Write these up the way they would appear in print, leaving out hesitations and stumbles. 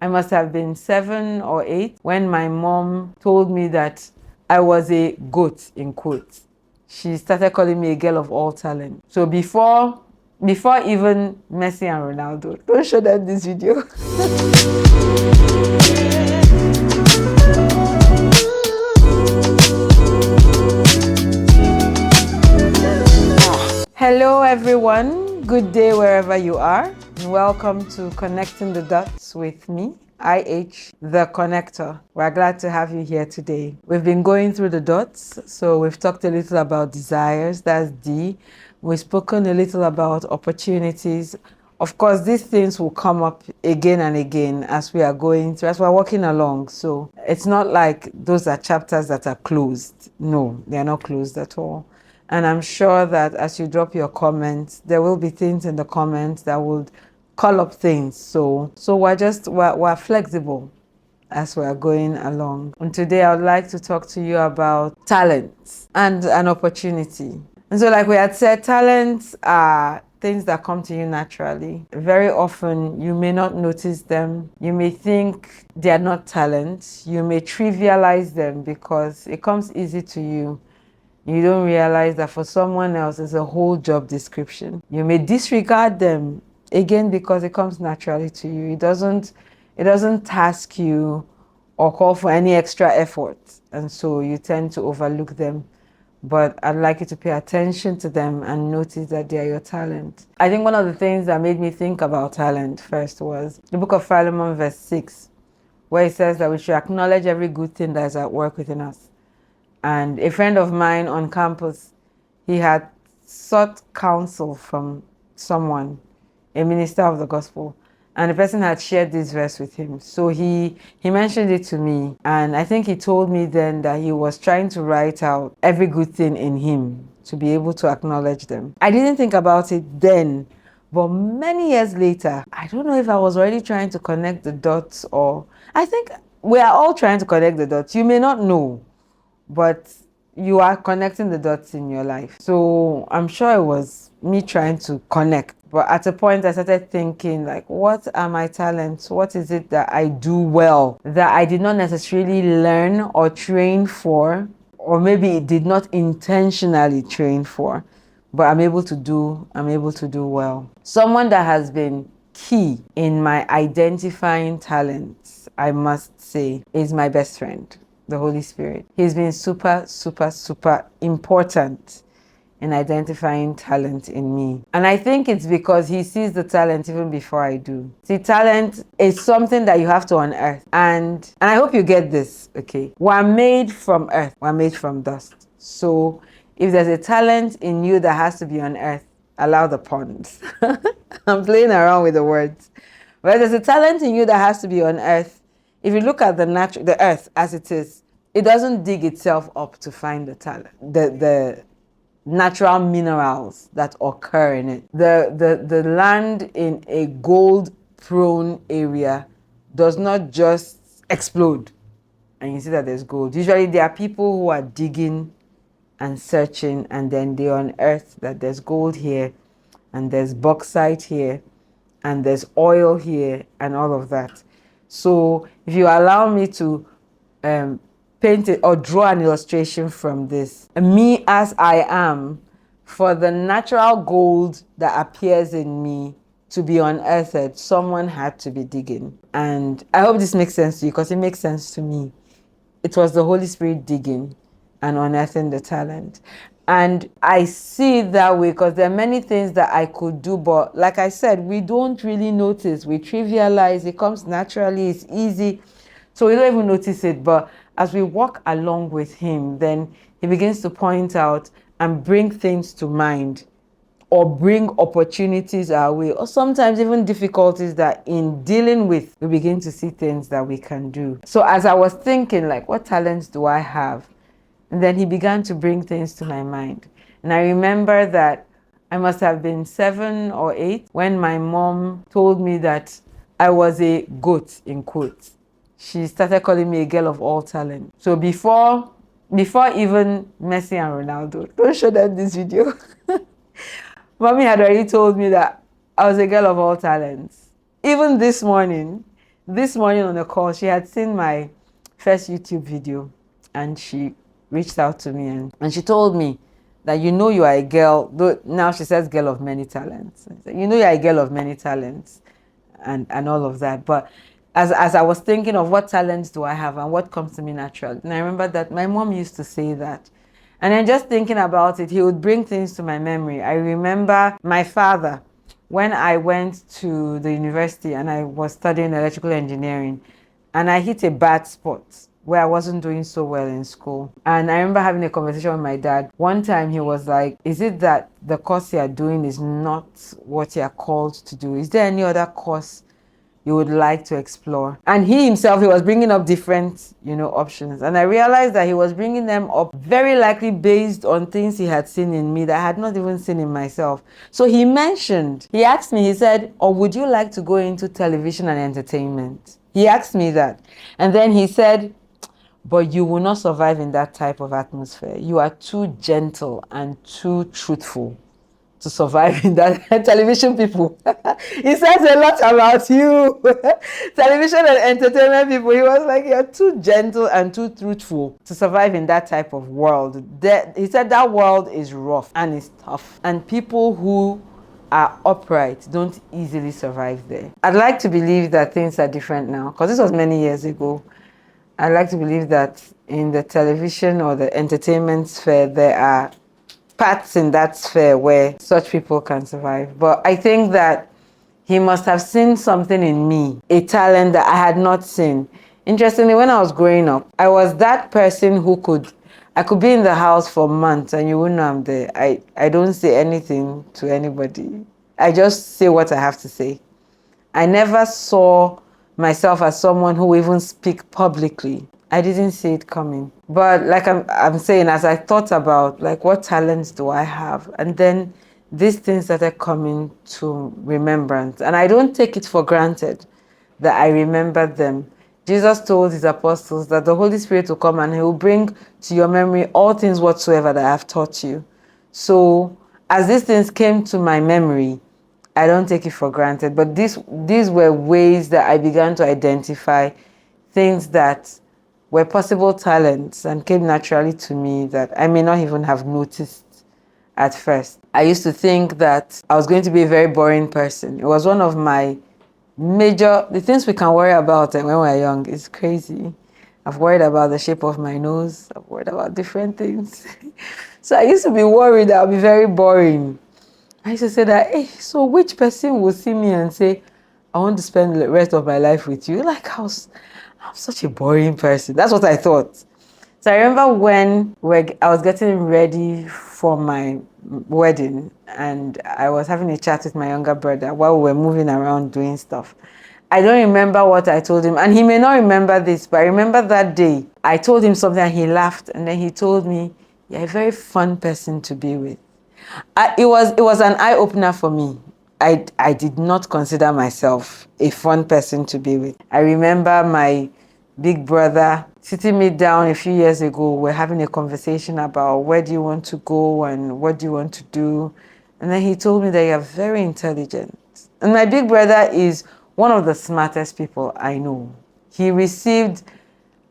I must have been 7 or 8 when my mom told me that I was a goat, in quotes. She started calling me a girl of all talent. So before even Messi and Ronaldo, don't show them this video. Hello everyone, good day wherever you are. Welcome to Connecting the Dots with me, IH, the Connector. We're glad to have you here today. We've been going through the dots, so we've talked a little about desires, that's D. We've spoken a little about opportunities. Of course, these things will come up again and again as we are going through, as we're walking along. So it's not like those are chapters that are closed. No, they are not closed at all. And I'm sure that as you drop your comments, there will be things in the comments that would call up things. So we're flexible as we're going along. And today I would like to talk to you about talents and an opportunity. And so like we had said, talents are things that come to you naturally. Very often you may not notice them. You may think they are not talents. You may trivialize them because it comes easy to you. You don't realize that for someone else it's a whole job description. You may disregard them again because it comes naturally to you. It doesn't task you or call for any extra effort, and so you tend to overlook them. But I'd like you to pay attention to them and notice that they are your talent. I think one of the things that made me think about talent first was the book of Philemon verse 6, where it says that we should acknowledge every good thing that is at work within us. And a friend of mine on campus, he had sought counsel from someone, a minister of the gospel, and the person had shared this verse with him. So he mentioned it to me, and I think he told me then that he was trying to write out every good thing in him to be able to acknowledge them. I didn't think about it then, but many years later, I don't know if I was already trying to connect the dots, or I think we are all trying to connect the dots. You may not know, but you are connecting the dots in your life. So I'm sure it was me trying to connect. But at a point I started thinking, like, what are my talents? What is it that I do well that I did not necessarily learn or train for, or maybe it did not intentionally train for, but I'm able to do well. Someone that has been key in my identifying talents, I must say, is my best friend, the Holy Spirit. He's been super, super, super important in identifying talent in me. And I think it's because he sees the talent even before I do. See, talent is something that you have to unearth. And I hope you get this, okay? We're made from earth. We're made from dust. So if there's a talent in you that has to be unearthed, allow the puns. I'm playing around with the words. But there's a talent in you that has to be unearthed. If you look at the earth as it is, it doesn't dig itself up to find the talent, the natural minerals that occur in it. The land in a gold-prone area does not just explode and you see that there's gold. Usually there are people who are digging and searching, and then they unearth that there's gold here and there's bauxite here and there's oil here and all of that. So if you allow me to paint it or draw an illustration from this, me as I am, for the natural gold that appears in me to be unearthed, someone had to be digging. And I hope this makes sense to you, because it makes sense to me. It was the Holy Spirit digging and unearthing the talent. And I see it that way because there are many things that I could do, but like I said, we don't really notice. We trivialize. It comes naturally. It's easy. So we don't even notice it. But as we walk along with him, then he begins to point out and bring things to mind, or bring opportunities our way, or sometimes even difficulties that in dealing with, we begin to see things that we can do. So as I was thinking, like, what talents do I have? And then he began to bring things to my mind. And I remember that I must have been 7 or 8 when my mom told me that I was a goat, in quotes. She started calling me a girl of all talent. So before even Messi and Ronaldo, don't show them this video. Mommy had already told me that I was a girl of all talents. Even this morning, This morning on the call, she had seen my first YouTube video and she reached out to me and she told me that you are a girl, though now she says girl of many talents. You are a girl of many talents and all of that. But as I was thinking of what talents do I have and what comes to me naturally, and I remember that my mom used to say that. And then just thinking about it, he would bring things to my memory. I remember my father, when I went to the university and I was studying electrical engineering, and I hit a bad spot where I wasn't doing so well in school. And I remember having a conversation with my dad. One time he was like, is it that the course you are doing is not what you are called to do? Is there any other course you would like to explore? And he himself, he was bringing up different, options. And I realized that he was bringing them up very likely based on things he had seen in me that I had not even seen in myself. So he asked me, he said, or would you like to go into television and entertainment? He asked me that. And then he said, but you will not survive in that type of atmosphere. You are too gentle and too truthful to survive in that. Television people. He says a lot about you. Television and entertainment people. He was like, you're too gentle and too truthful to survive in that type of world. He said that world is rough and it's tough. And people who are upright don't easily survive there. I'd like to believe that things are different now, because this was many years ago. I'd like to believe that in the television or the entertainment sphere, there are parts in that sphere where such people can survive. But I think that he must have seen something in me, a talent that I had not seen. Interestingly, when I was growing up, I was that person I could be in the house for months and you wouldn't know I'm there. I don't say anything to anybody. I just say what I have to say. I never saw myself as someone who even speak publicly. I didn't see it coming. But like I'm saying, as I thought about like what talents do I have, and then these things started coming to remembrance. And I don't take it for granted that I remember them. Jesus told his apostles that the Holy Spirit will come and he will bring to your memory all things whatsoever that I have taught you. So as these things came to my memory, I don't take it for granted, but these were ways that I began to identify things that were possible talents and came naturally to me that I may not even have noticed at first. I used to think that I was going to be a very boring person. It was one of my the things we can worry about when we're young is crazy. I've worried about the shape of my nose. I've worried about different things. So I used to be worried that I'll be very boring. I used to say that, hey, so which person will see me and say, I want to spend the rest of my life with you? Like, I'm such a boring person. That's what I thought. So I remember when I was getting ready for my wedding and I was having a chat with my younger brother while we were moving around doing stuff. I don't remember what I told him, and he may not remember this, but I remember that day I told him something and he laughed, and then he told me, you're a very fun person to be with. It was an eye-opener for me. I did not consider myself a fun person to be with. I remember my big brother sitting me down a few years ago. We're having a conversation about where do you want to go and what do you want to do. And then he told me that you're very intelligent. And my big brother is one of the smartest people I know. He received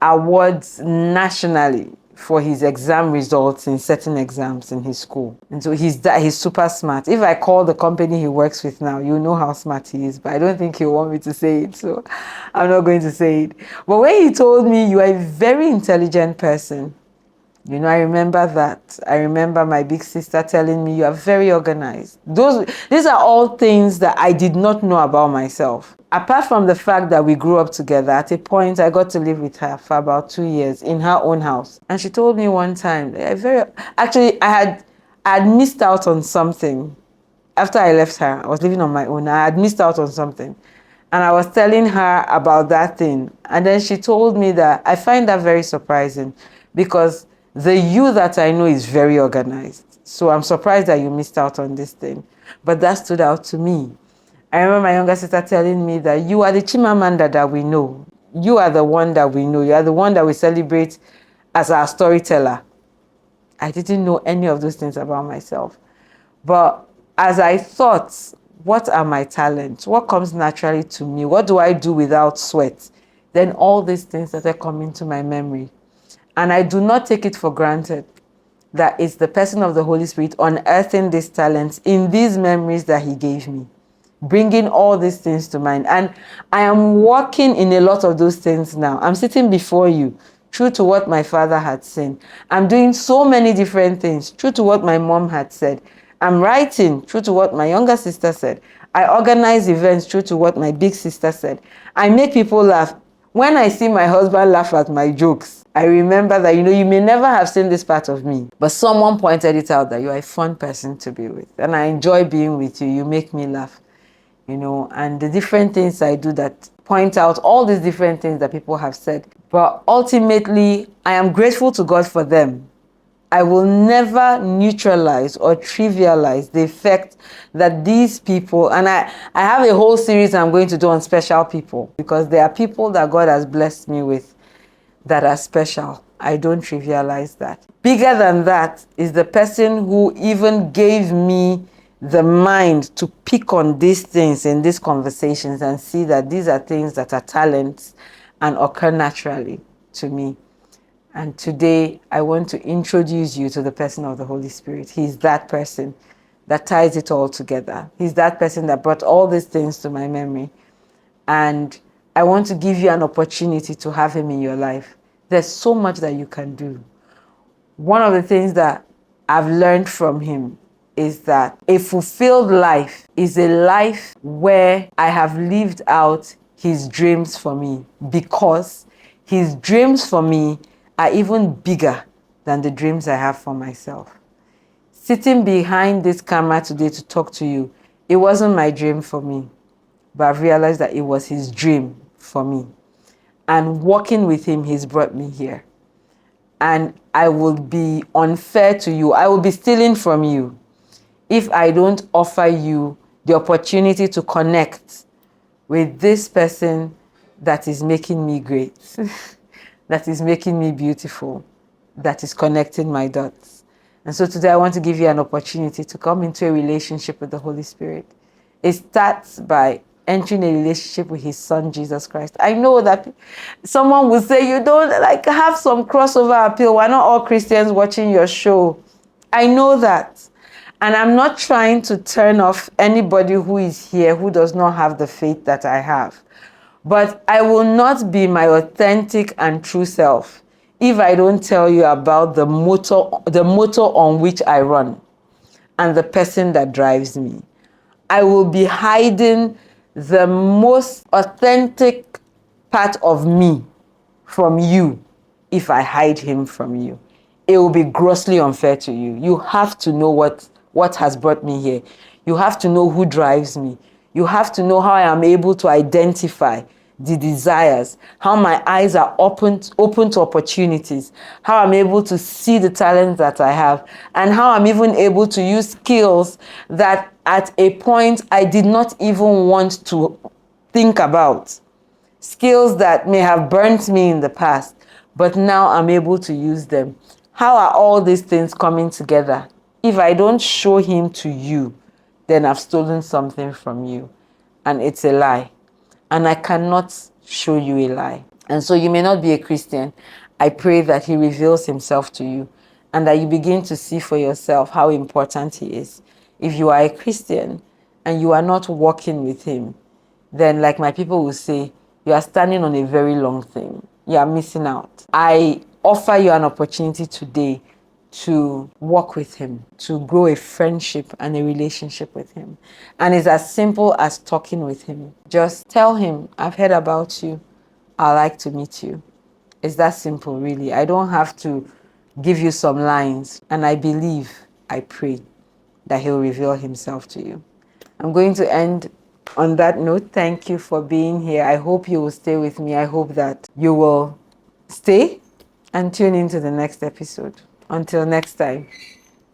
awards nationally for his exam results in certain exams in his school. And so he's super smart. If I call the company he works with now, you know how smart he is, but I don't think he'll want me to say it, so I'm not going to say it. But when he told me, you are a very intelligent person, I remember that. I remember my big sister telling me, you are very organized. These are all things that I did not know about myself. Apart from the fact that we grew up together, at a point I got to live with her for about 2 years in her own house. And she told me one time, I had missed out on something. After I left her, I was living on my own. I had missed out on something. And I was telling her about that thing. And then she told me that I find that very surprising because the you that I know is very organized. So I'm surprised that you missed out on this thing. But that stood out to me. I remember my younger sister telling me that you are the Chimamanda that we know. You are the one that we know. You are the one that we celebrate as our storyteller. I didn't know any of those things about myself. But as I thought, What are my talents? What comes naturally to me? What do I do without sweat? Then all these things started coming to my memory. And I do not take it for granted that it's the person of the Holy Spirit unearthing these talents in these memories that he gave me, bringing all these things to mind. And I am working in a lot of those things now. I'm sitting before you, true to what my father had seen. I'm doing so many different things, true to what my mom had said. I'm writing, true to what my younger sister said. I organize events, true to what my big sister said. I make people laugh. When I see my husband laugh at my jokes, I remember that, you may never have seen this part of me, but someone pointed it out that you are a fun person to be with. And I enjoy being with you. You make me laugh, and the different things I do that point out all these different things that people have said. But ultimately, I am grateful to God for them. I will never neutralize or trivialize the effect that these people, and I have a whole series I'm going to do on special people, because there are people that God has blessed me with that are special. I don't trivialize that. Bigger than that is the person who even gave me the mind to pick on these things in these conversations and see that these are things that are talents and occur naturally to me. And today, I want to introduce you to the person of the Holy Spirit. He's that person that ties it all together. He's that person that brought all these things to my memory. And I want to give you an opportunity to have him in your life. There's so much that you can do. One of the things that I've learned from him is that a fulfilled life is a life where I have lived out his dreams for me, because his dreams for me are even bigger than the dreams I have for myself. Sitting behind this camera today to talk to you, it wasn't my dream for me, but I've realized that it was his dream for me. And working with him, he's brought me here. And I will be unfair to you. I will be stealing from you if I don't offer you the opportunity to connect with this person that is making me great, that is making me beautiful, that is connecting my dots. And so today I want to give you an opportunity to come into a relationship with the Holy Spirit. It starts by entering a relationship with his son, Jesus Christ. I know that someone will say, you don't have some crossover appeal. We're not all Christians watching your show. I know that. And I'm not trying to turn off anybody who is here who does not have the faith that I have. But I will not be my authentic and true self if I don't tell you about the motor on which I run and the person that drives me. I will be hiding the most authentic part of me from you if I hide him from you. It will be grossly unfair to you. You have to know what has brought me here. You have to know who drives me. You have to know how I am able to identify the desires, how my eyes are open to opportunities, how I'm able to see the talents that I have, and how I'm even able to use skills that at a point I did not even want to think about. Skills that may have burnt me in the past, but now I'm able to use them. How are all these things coming together? If I don't show him to you, then I've stolen something from you, and it's a lie. And I cannot show you a lie. And so you may not be a Christian. I pray that he reveals himself to you and that you begin to see for yourself how important he is. If you are a Christian and you are not walking with him, then like my people will say, you are standing on a very long thing. You are missing out. I offer you an opportunity today to walk with him, to grow a friendship and a relationship with him. And it's as simple as talking with him. Just tell him, I've heard about you. I'd like to meet you. It's that simple, really. I don't have to give you some lines. And I believe, I pray that he'll reveal himself to you. I'm going to end on that note. Thank you for being here. I hope you will stay with me. I hope that you will stay and tune into the next episode. Until next time,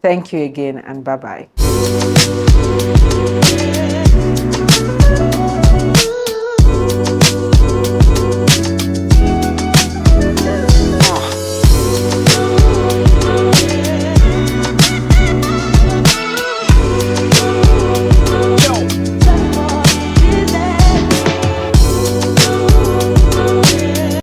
thank you again and bye-bye.